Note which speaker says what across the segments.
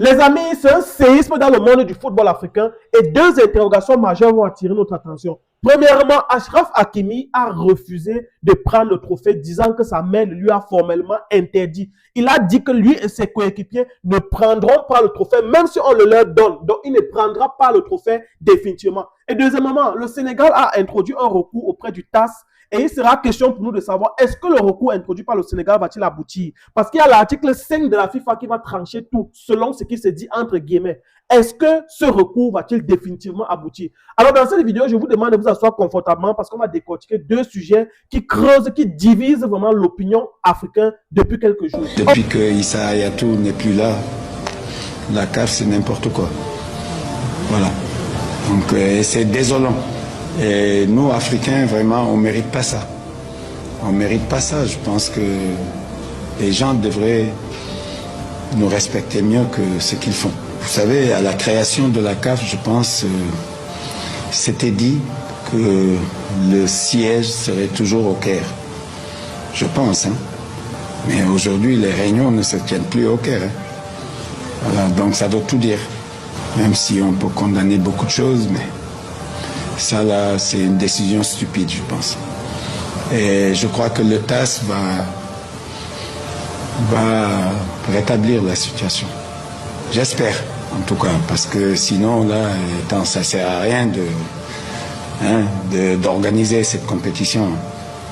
Speaker 1: Les amis, c'est un séisme dans le monde du football africain et deux interrogations majeures vont attirer notre attention. Premièrement, Achraf Hakimi a refusé de prendre le trophée, disant que sa mère lui a formellement interdit. Il a dit que lui et ses coéquipiers ne prendront pas le trophée, même si on le leur donne. Donc, il ne prendra pas le trophée définitivement. Et deuxièmement, le Sénégal a introduit un recours auprès du TAS. Et il sera question pour nous de savoir, est-ce que le recours introduit par le Sénégal va-t-il aboutir? Parce qu'il y a l'article 5 de la FIFA qui va trancher tout, selon ce qui se dit entre guillemets. Est-ce que ce recours va-t-il définitivement aboutir? Alors, dans cette vidéo, je vous demande de vous asseoir confortablement parce qu'on va décortiquer deux sujets qui creusent, qui divisent vraiment l'opinion africaine depuis quelques jours.
Speaker 2: Depuis que Issa Hayatou n'est plus là, la CAF, c'est n'importe quoi. Voilà. Donc, c'est désolant. Et nous, Africains, vraiment, on ne mérite pas ça. On ne mérite pas ça. Je pense que les gens devraient nous respecter mieux que ce qu'ils font. Vous savez, à la création de la CAF, je pense, c'était dit que le siège serait toujours au Caire. Je pense, hein. Mais aujourd'hui, les réunions ne se tiennent plus au Caire. Hein. Voilà, donc ça doit tout dire. Même si on peut condamner beaucoup de choses, mais ça là, c'est une décision stupide, je pense. Et je crois que le TAS va rétablir la situation. J'espère, en tout cas, parce que sinon, là, ça ne sert à rien d'organiser cette compétition.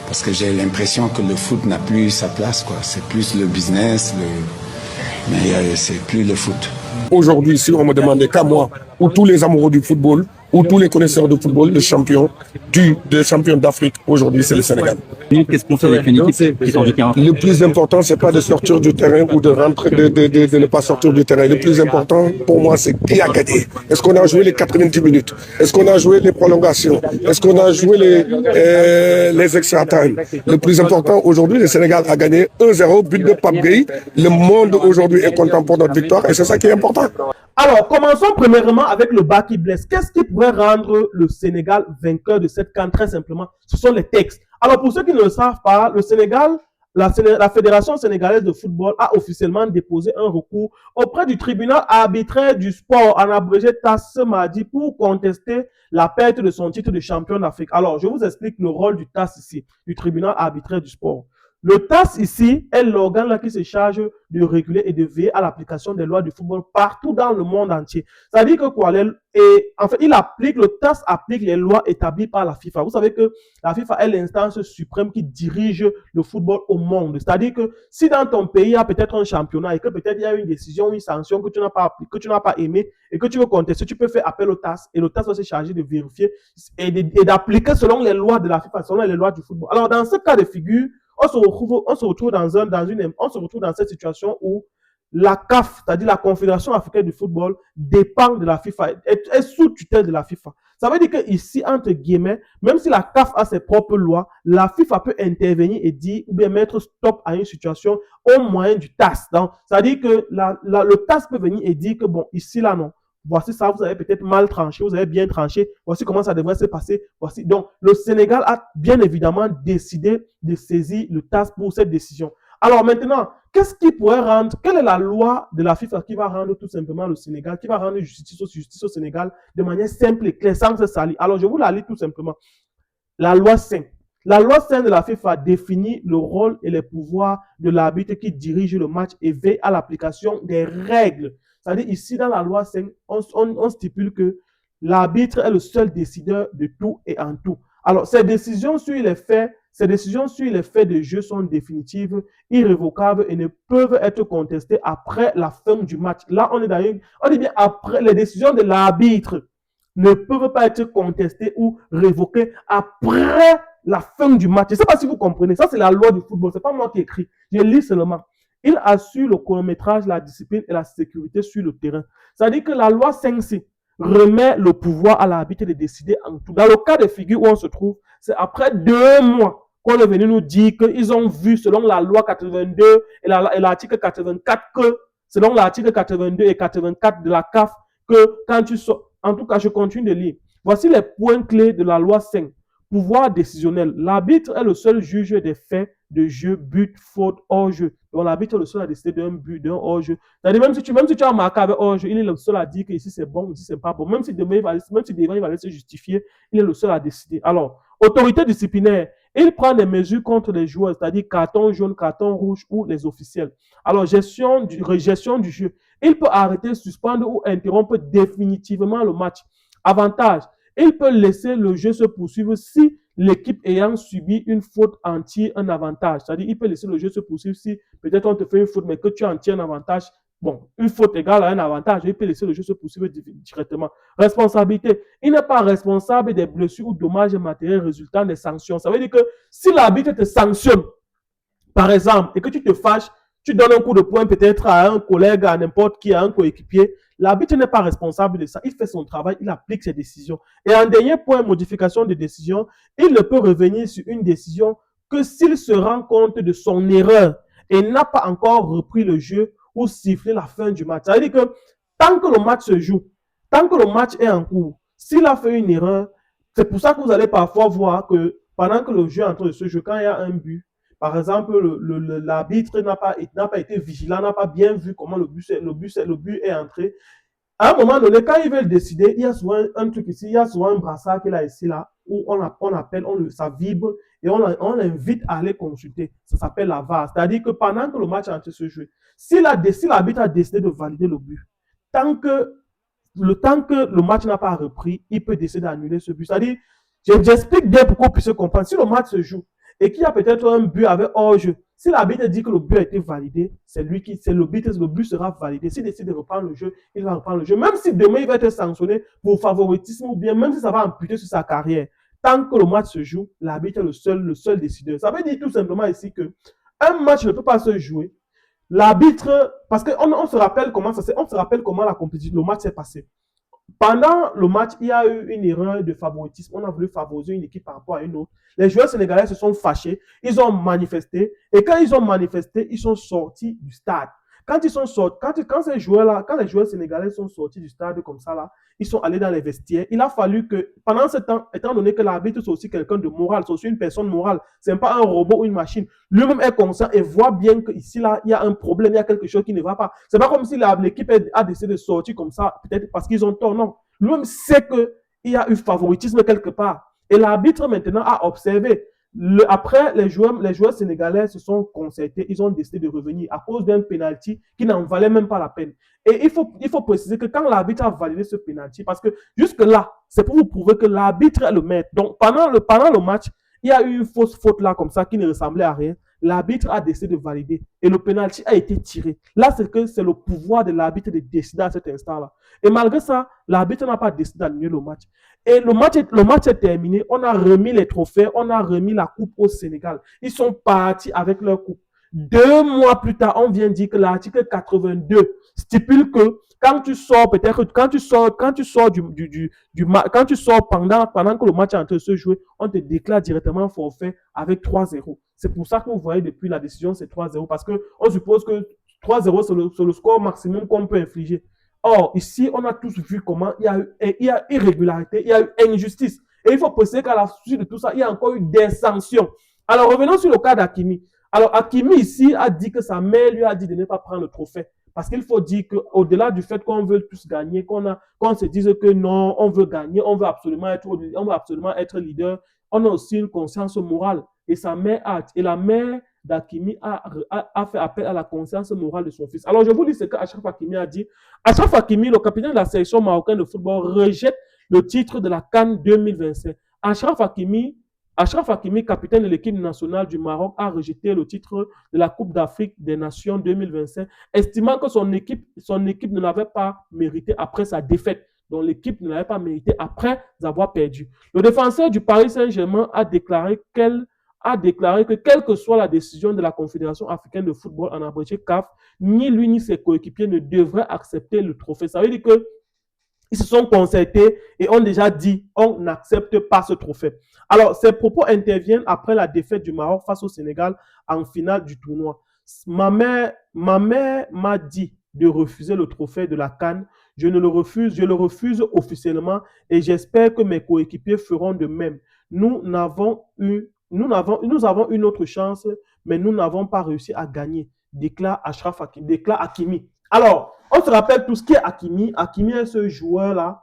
Speaker 2: Parce que j'ai l'impression que le foot n'a plus sa place, quoi. C'est plus le business, mais c'est plus le foot.
Speaker 3: Aujourd'hui, si on me demandait qu'à moi, ou tous les amoureux du football, ou tous les connaisseurs de football, le champion d'Afrique aujourd'hui, c'est le Sénégal.
Speaker 4: Qu'est-ce qu'on fait avec une équipe qui sort du terrain?
Speaker 3: Le plus important, c'est pas de sortir du terrain ou de rentrer, de ne pas sortir du terrain. Le plus important, pour moi, c'est qui a gagné. Est-ce qu'on a joué les 90 minutes? Est-ce qu'on a joué les prolongations? Est-ce qu'on a joué les extra time? Le plus important, aujourd'hui, le Sénégal a gagné 1-0, but de Pape Gueye. Le monde aujourd'hui est content pour notre victoire et c'est ça qui est important.
Speaker 1: Alors, commençons premièrement avec le bas qui blesse. Qu'est-ce qui pourrait rendre le Sénégal vainqueur de cette CAN? Très simplement, ce sont les textes. Alors, pour ceux qui ne le savent pas, le Sénégal, la Fédération sénégalaise de football a officiellement déposé un recours auprès du tribunal arbitraire du sport, en abrégé TAS, ce mardi, pour contester la perte de son titre de champion d'Afrique. Alors, je vous explique le rôle du TAS ici, du tribunal arbitraire du sport. Le TAS ici est l'organe qui se charge de réguler et de veiller à l'application des lois du football partout dans le monde entier. Ça veut dire que quoi? En fait, le TAS applique les lois établies par la FIFA. Vous savez que la FIFA est l'instance suprême qui dirige le football au monde. C'est-à-dire que si dans ton pays il y a peut-être un championnat et que peut-être il y a une décision, une sanction que tu n'as pas aimé et que tu veux contester, tu peux faire appel au TAS et le TAS va se charger de vérifier et d'appliquer selon les lois de la FIFA, selon les lois du football. Alors, dans ce cas de figure, on se retrouve dans cette situation où la CAF, c'est-à-dire la Confédération africaine du football, dépend de la FIFA, est sous tutelle de la FIFA. Ça veut dire qu'ici, entre guillemets, même si la CAF a ses propres lois, la FIFA peut intervenir et dire, ou bien mettre stop à une situation au moyen du TAS. Donc, ça veut dire que le TAS peut venir et dire que, bon, ici, là, non. Voici ça, vous avez peut-être mal tranché, vous avez bien tranché, voici comment ça devrait se passer. Voici. Donc, le Sénégal a bien évidemment décidé de saisir le TAS pour cette décision. Alors maintenant, quelle est la loi de la FIFA qui va rendre tout simplement le Sénégal, qui va rendre justice au Sénégal de manière simple et claire, sans se salir? Alors, je vous la lis tout simplement. La loi 5. La loi 5 de la FIFA définit le rôle et les pouvoirs de l'arbitre qui dirige le match et veille à l'application des règles. C'est-à-dire ici, dans la loi 5, on stipule que l'arbitre est le seul décideur de tout et en tout. Alors, ces décisions sur les faits de jeu sont définitives, irrévocables et ne peuvent être contestées après la fin du match. Là, on dit bien après, les décisions de l'arbitre ne peuvent pas être contestées ou révoquées après la fin du match. Je ne sais pas si vous comprenez. Ça, c'est la loi du football. Ce n'est pas moi qui écris. Je lis seulement. Il assure le chronométrage, la discipline et la sécurité sur le terrain. C'est-à-dire que la loi 5C remet le pouvoir à l'arbitre de décider en tout. Dans le cas de figure où on se trouve, c'est après 2 mois qu'on est venu nous dire qu'ils ont vu, selon la loi 82 et l'article 84, que selon l'article 82 et 84 de la CAF, que quand tu sors, en tout cas, je continue de lire. Voici les points clés de la loi 5. Pouvoir décisionnel. L'arbitre est le seul juge des faits de jeu, but, faute, hors-jeu. Donc l'arbitre est le seul à décider d'un but, d'un hors-jeu. C'est-à-dire même si tu as marqué avec hors-jeu, il est le seul à dire que ici c'est bon, ici c'est pas bon. Même si demain il va aller se justifier, il est le seul à décider. Alors, autorité disciplinaire, il prend des mesures contre les joueurs, c'est-à-dire carton jaune, carton rouge ou les officiels. Alors, gestion du jeu. Il peut arrêter, suspendre ou interrompre définitivement le match. Avantage, il peut laisser le jeu se poursuivre si l'équipe ayant subi une faute en tire un avantage. C'est-à-dire, il peut laisser le jeu se poursuivre si peut-être on te fait une faute, mais que tu en tires un avantage. Bon, une faute égale à un avantage, il peut laisser le jeu se poursuivre directement. Responsabilité, il n'est pas responsable des blessures ou dommages matériels résultant des sanctions. Ça veut dire que si l'arbitre te sanctionne, par exemple, et que tu te fâches, tu donnes un coup de poing peut-être à un collègue, à n'importe qui, à un coéquipier, l'arbitre n'est pas responsable de ça. Il fait son travail, il applique ses décisions. Et en dernier point, modification de décision, il ne peut revenir sur une décision que s'il se rend compte de son erreur et n'a pas encore repris le jeu ou sifflé la fin du match. Ça veut dire que tant que le match se joue, tant que le match est en cours, s'il a fait une erreur, c'est pour ça que vous allez parfois voir que pendant que le jeu est en train de se jouer, quand il y a un but, par exemple, l'arbitre n'a pas été vigilant, n'a pas bien vu comment le but est entré. À un moment donné, quand il veut le décider, il y a souvent un truc ici, il y a souvent un brassard qu'il a ici, là, où on appelle, ça vibre, et on l'invite à aller consulter. Ça s'appelle la VAR. C'est-à-dire que pendant que le match est en train de se jouer, si l'arbitre a décidé de valider le but, tant que le match n'a pas repris, il peut décider d'annuler ce but. C'est-à-dire, j'explique bien pour qu'on puisse comprendre. Si le match se joue, et qu'il y a peut-être un but avec hors-jeu. Si l'arbitre dit que le but a été validé, c'est le but sera validé. S'il décide de reprendre le jeu, il va reprendre le jeu. Même si demain il va être sanctionné pour favoritisme ou bien même si ça va amputer sur sa carrière, tant que le match se joue, l'arbitre est le seul décideur. Ça veut dire tout simplement ici que un match ne peut pas se jouer. L'arbitre, parce qu'on se rappelle comment la compétition, le match s'est passé. Pendant le match, il y a eu une erreur de favoritisme. On a voulu favoriser une équipe par rapport à une autre. Les joueurs sénégalais se sont fâchés. Ils ont manifesté. Et quand ils ont manifesté, ils sont sortis du stade. Quand ils sont sortis, quand les joueurs sénégalais sont sortis du stade comme ça, là, ils sont allés dans les vestiaires. Il a fallu que, pendant ce temps, étant donné que l'arbitre, c'est aussi quelqu'un de moral, c'est aussi une personne morale, c'est pas un robot ou une machine, lui-même est conscient et voit bien qu'ici, là, il y a un problème, il y a quelque chose qui ne va pas. C'est pas comme si l'équipe a décidé de sortir comme ça, peut-être parce qu'ils ont tort, non. Lui-même sait qu'il y a eu favoritisme quelque part. Et l'arbitre, maintenant, a observé. Après, les joueurs sénégalais se sont concertés, ils ont décidé de revenir à cause d'un penalty qui n'en valait même pas la peine. Et il faut préciser que quand l'arbitre a validé ce penalty, parce que jusque-là, c'est pour vous prouver que l'arbitre est le maître. Donc, pendant le match, il y a eu une fausse faute là, comme ça, qui ne ressemblait à rien. L'arbitre a décidé de valider et le penalty a été tiré. Là, c'est le pouvoir de l'arbitre de décider à cet instant-là. Et malgré ça, l'arbitre n'a pas décidé d'annuler le match. Et le match est terminé. On a remis les trophées, on a remis la coupe au Sénégal. Ils sont partis avec leur coupe. 2 mois plus tard, on vient dire que l'article 82 stipule que quand tu sors pendant que le match est en train de se jouer, on te déclare directement forfait avec 3-0. C'est pour ça que vous voyez depuis la décision, c'est 3-0 parce que on suppose que 3-0 c'est le score maximum qu'on peut infliger. Or, ici, on a tous vu comment il y a irrégularité, il y a eu injustice. Et il faut préciser qu'à la suite de tout ça, il y a encore eu des sanctions. Alors, revenons sur le cas d'Hakimi. Alors, Hakimi ici a dit que sa mère lui a dit de ne pas prendre le trophée. Parce qu'il faut dire qu'au-delà du fait qu'on veut tous gagner, qu'on se dise que non, on veut gagner, on veut absolument être leader, on a aussi une conscience morale. Et la mère d'Hakimi a fait appel à la conscience morale de son fils. Alors, je vous dis ce qu'Achraf Hakimi a dit. Achraf Hakimi, le capitaine de la sélection marocaine de football, rejette le titre de la CAN 2025. Achraf Hakimi, capitaine de l'équipe nationale du Maroc, a rejeté le titre de la Coupe d'Afrique des Nations 2025, estimant que son équipe ne l'avait pas mérité après sa défaite. Donc l'équipe ne l'avait pas mérité après avoir perdu. Le défenseur du Paris Saint-Germain a déclaré que quelle que soit la décision de la Confédération africaine de football, en abrégé CAF, ni lui ni ses coéquipiers ne devraient accepter le trophée. Ça veut dire que ils se sont concertés et ont déjà dit on n'accepte pas ce trophée. Alors, ces propos interviennent après la défaite du Maroc face au Sénégal en finale du tournoi. Ma mère m'a dit de refuser le trophée de la CAN. Je le refuse officiellement et j'espère que mes coéquipiers feront de même. Nous avons une autre chance, mais nous n'avons pas réussi à gagner, déclare Achraf Hakimi, déclare Hakimi. Alors, on se rappelle tout ce qui est Hakimi. Hakimi est ce joueur-là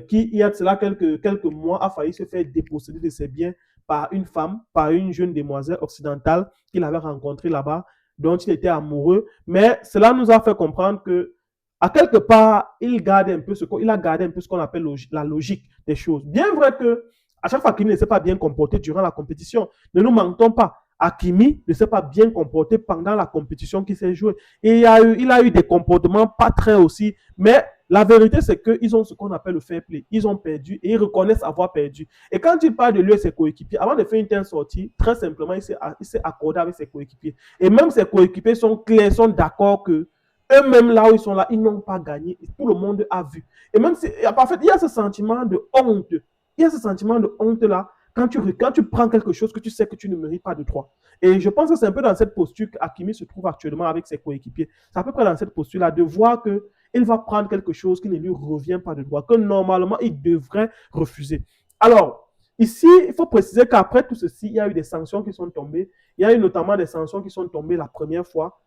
Speaker 1: qui, il y a de cela quelques mois, a failli se faire déposséder de ses biens par une femme, par une jeune demoiselle occidentale qu'il avait rencontrée là-bas, dont il était amoureux. Mais cela nous a fait comprendre que, à quelque part, il a gardé un peu ce qu'on appelle la logique des choses. Bien vrai que à chaque fois Hakimi ne s'est pas bien comporté durant la compétition. Ne nous mentons pas. Hakimi ne s'est pas bien comporté pendant la compétition qui s'est jouée. Et il a eu des comportements pas très aussi. Mais la vérité, c'est qu'ils ont ce qu'on appelle le fair play. Ils ont perdu et ils reconnaissent avoir perdu. Et quand il parle de lui et ses coéquipiers, avant de faire une telle sortie, très simplement, il s'est accordé avec ses coéquipiers. Et même ses coéquipiers sont clairs, sont d'accord que eux-mêmes, là où ils sont là, ils n'ont pas gagné. Et tout le monde a vu. Et même si, en fait, il y a ce sentiment de honte. Il y a ce sentiment de honte-là quand tu prends quelque chose que tu sais que tu ne mérites pas de droit. Et je pense que c'est un peu dans cette posture qu'Hakimi se trouve actuellement avec ses coéquipiers. C'est à peu près dans cette posture-là de voir qu'il va prendre quelque chose qui ne lui revient pas de droit, que normalement, il devrait refuser. Alors, ici, il faut préciser qu'après tout ceci, il y a eu des sanctions qui sont tombées. Il y a eu notamment des sanctions qui sont tombées la première fois.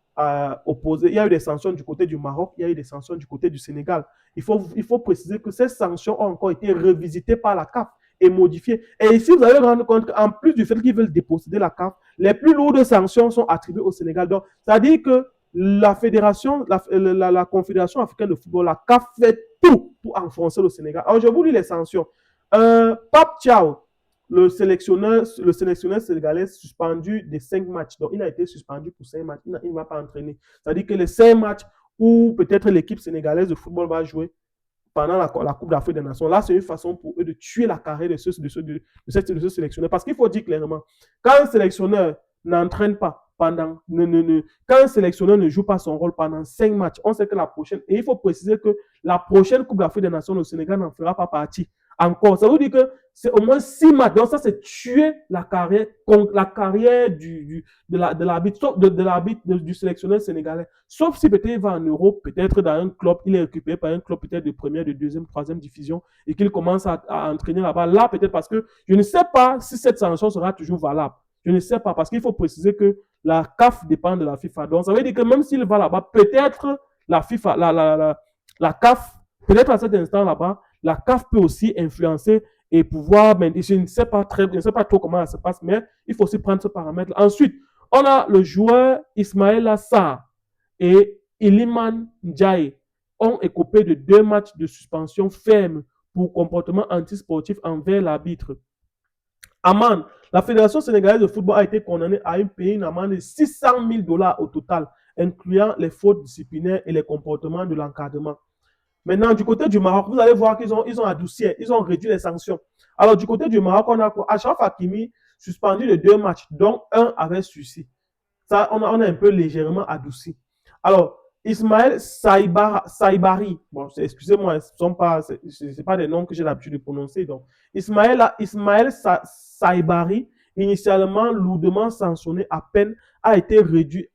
Speaker 1: Opposées. Il y a eu des sanctions du côté du Maroc, il y a eu des sanctions du côté du Sénégal. Il faut préciser que ces sanctions ont encore été revisitées par la CAF et modifiées. Et ici, vous allez vous rendre compte qu'en plus du fait qu'ils veulent déposséder la CAF, les plus lourdes sanctions sont attribuées au Sénégal. Donc, c'est-à-dire que la fédération, la Confédération africaine de football, la CAF fait tout pour enfoncer le Sénégal. Alors, je vous lis les sanctions. Pape Thiaw, le sélectionneur sénégalais suspendu de 5 matchs. Donc, il a été suspendu pour 5 matchs. Il ne va pas entraîner. C'est-à-dire que les 5 matchs où peut-être l'équipe sénégalaise de football va jouer pendant la Coupe d'Afrique des Nations, là, c'est une façon pour eux de tuer la carrière de ce sélectionneur. Parce qu'il faut dire clairement, quand un sélectionneur n'entraîne pas quand un sélectionneur ne joue pas son rôle pendant 5 matchs, on sait que la prochaine, et il faut préciser que la prochaine Coupe d'Afrique des Nations, le Sénégal n'en fera pas partie. Encore, ça veut dire que c'est au moins 6 matchs. Donc ça, c'est tuer la carrière de l'arbitre du sélectionneur sénégalais. Sauf si peut-être il va en Europe, peut-être dans un club, il est récupéré par un club peut-être de première, de deuxième, troisième division et qu'il commence à entraîner là-bas. Là, peut-être parce que je ne sais pas si cette sanction sera toujours valable. Je ne sais pas parce qu'il faut préciser que la CAF dépend de la FIFA. Donc ça veut dire que même s'il va là-bas, peut-être la FIFA, la CAF, peut-être à cet instant là-bas, la CAF peut aussi influencer et pouvoir, mais je ne sais pas trop comment ça se passe, mais il faut aussi prendre ce paramètre. Ensuite, on a le joueur Ismaël Sarr et Iliman Ndiaye ont écopé de 2 matchs de suspension ferme pour comportement antisportif envers l'arbitre. Amende. La Fédération sénégalaise de football a été condamnée à payer une amende de 600 000 $ au total, incluant les fautes disciplinaires et les comportements de l'encadrement. Maintenant, du côté du Maroc, vous allez voir qu'ils ont adouci, ils ont réduit les sanctions. Alors, du côté du Maroc, on a quoi? Achraf Hakimi suspendu de 2 matchs, dont un avec sursis. Ça, on a un peu légèrement adouci. Alors, Ismaël Saibari, bon, excusez-moi, ce ne sont pas des noms que j'ai l'habitude de prononcer. Donc, Ismaël Saibari, initialement lourdement sanctionné à peine, a été réduit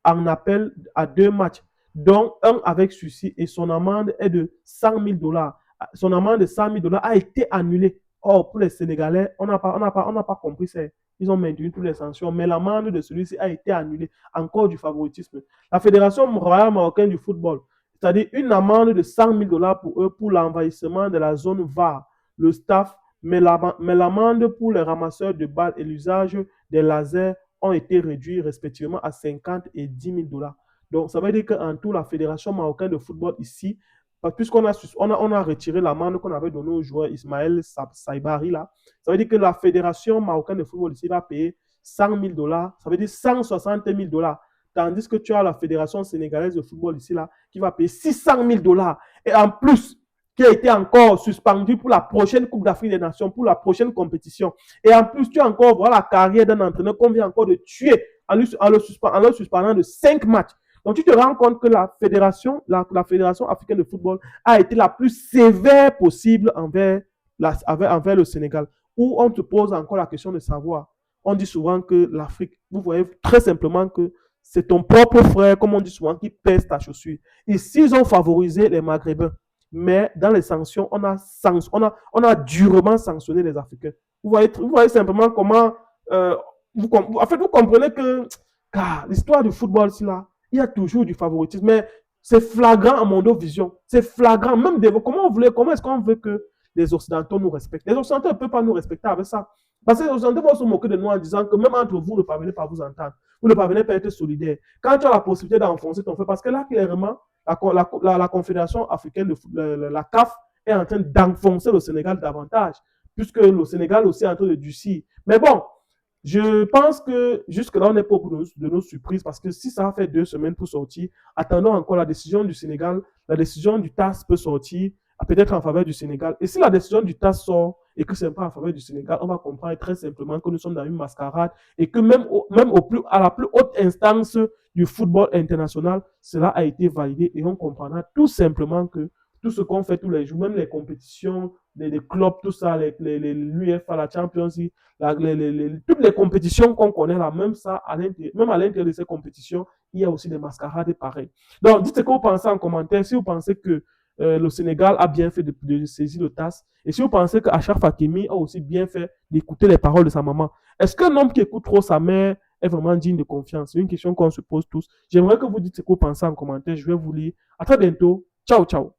Speaker 1: en appel à 2 matchs, dont un avec sursis, et son amende est de 100 000 $. Son amende de 100 000 $ a été annulée. Or, pour les Sénégalais, on n'a pas compris ça. Ils ont maintenu toutes les sanctions, mais l'amende de celui-ci a été annulée. Encore du favoritisme. La Fédération royale marocaine du football, c'est-à-dire une amende de 100 000 $ pour eux pour l'envahissement de la zone VAR, le staff, mais l'amende pour les ramasseurs de balles et l'usage des lasers ont été réduits respectivement à 50 et 10 000 $. Donc, ça veut dire qu'en tout, la Fédération marocaine de football ici, puisqu'on a retiré l'amende qu'on avait donnée au joueur Ismaël Saibari là, ça veut dire que la Fédération marocaine de football ici va payer 100 000 $, ça veut dire 160 000 $, tandis que tu as la Fédération sénégalaise de football ici là, qui va payer 600 000 $, et en plus, qui a été encore suspendu pour la prochaine Coupe d'Afrique des Nations, pour la prochaine compétition. Et en plus, tu as encore voilà, la carrière d'un entraîneur qu'on vient encore de tuer en le suspendant de 5 matchs. Donc, tu te rends compte que la Fédération africaine de football a été la plus sévère possible envers le Sénégal, où on te pose encore la question de savoir. On dit souvent que l'Afrique, vous voyez très simplement que c'est ton propre frère, comme on dit souvent, qui pèse ta chaussure. Ici, ils ont favorisé les Maghrébins, mais dans les sanctions, on a durement sanctionné les Africains. Vous voyez simplement comment en fait, vous comprenez que l'histoire du football, là, il y a toujours du favoritisme, mais c'est flagrant à mon vision. C'est flagrant. Même comment est-ce qu'on veut que les Occidentaux nous respectent? Les Occidentaux ne peuvent pas nous respecter avec ça. Parce que les Occidentaux vont se moquer de nous en disant que même entre vous, vous ne parvenez pas à vous entendre. Vous ne parvenez pas à être solidaire. Quand tu as la possibilité d'enfoncer ton feu, parce que là, clairement, la Confédération africaine de football, la CAF, est en train d'enfoncer le Sénégal davantage, puisque le Sénégal aussi est en train de durcir. Mais bon, je pense que jusque-là, on n'est pas au bout de nos surprises, parce que si ça a fait 2 semaines pour sortir, attendons encore la décision du Sénégal. La décision du TAS peut sortir, peut-être en faveur du Sénégal. Et si la décision du TAS sort et que ce n'est pas en faveur du Sénégal, on va comprendre très simplement que nous sommes dans une mascarade et que même à la plus haute instance du football international, cela a été validé et on comprendra tout simplement que tout ce qu'on fait tous les jours, même les compétitions, les clubs, tout ça, l'UEFA, la Champions League, toutes les compétitions qu'on connaît là, même à l'intérieur de ces compétitions, il y a aussi des mascarades pareilles. Donc, dites ce que vous pensez en commentaire. Si vous pensez que le Sénégal a bien fait de saisir le TAS, et si vous pensez qu'Achraf Hakimi a aussi bien fait d'écouter les paroles de sa maman, est-ce qu'un homme qui écoute trop sa mère est vraiment digne de confiance? C'est une question qu'on se pose tous. J'aimerais que vous dites ce que vous pensez en commentaire. Je vais vous lire. À très bientôt. Ciao, ciao.